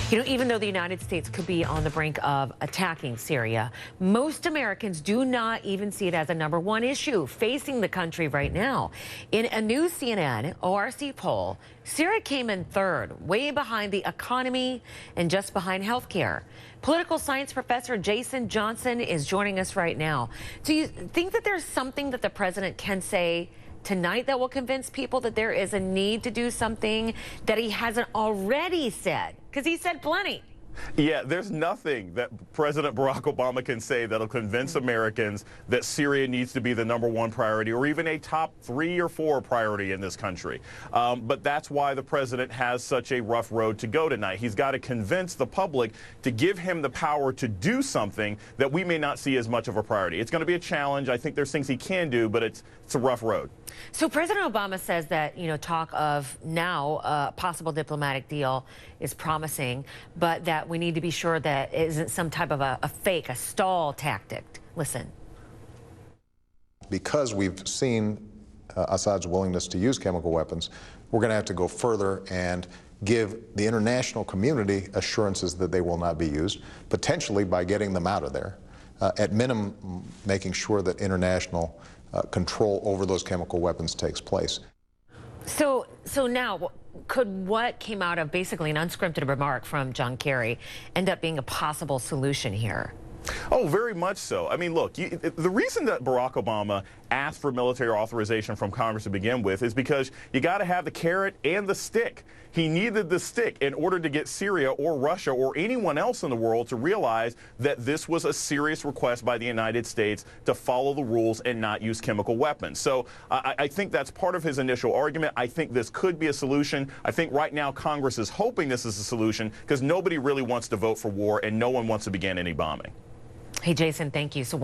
You know, even though the United States could be on the brink of attacking Syria, most Americans do not even see it as a #1 issue facing the country right now. In a new CNN ORC poll, Syria came in third, way behind the economy and just behind healthcare. Political science professor Jason Johnson is joining us right now. Do you think that there's something that the president can say tonight that will convince people that there is a need to do something that he hasn't already said? Because he said plenty. Yeah, there's nothing that President Barack Obama can say that'll convince Americans that Syria needs to be the #1 priority or even a top 3 or 4 priority in this country. But that's why the president has such a rough road to go tonight. He's got to convince the public to give him the power to do something that we may not see as much of a priority. It's going to be a challenge. I think there's things he can do, but it's a rough road. So President Obama says that, you know, talk of now a possible diplomatic deal is promising, but that we need to be sure that it isn't some type of a fake, a stall tactic. Listen. Because we've seen Assad's willingness to use chemical weapons, we're going to have to go further and give the international community assurances that they will not be used, potentially by getting them out of there. At minimum, making sure that international control over those chemical weapons takes place. So now, could what came out of basically an unscripted remark from John Kerry end up being a possible solution here? Oh, very much so. I mean, look, the reason that Barack Obama asked for military authorization from Congress to begin with is because you got to have the carrot and the stick. He needed the stick in order to get Syria or Russia or anyone else in the world to realize that this was a serious request by the United States to follow the rules and not use chemical weapons. So I think that's part of his initial argument. I think this could be a solution. I think right now Congress is hoping this is a solution because nobody really wants to vote for war and no one wants to begin any bombing. Hey, Jason, thank you. So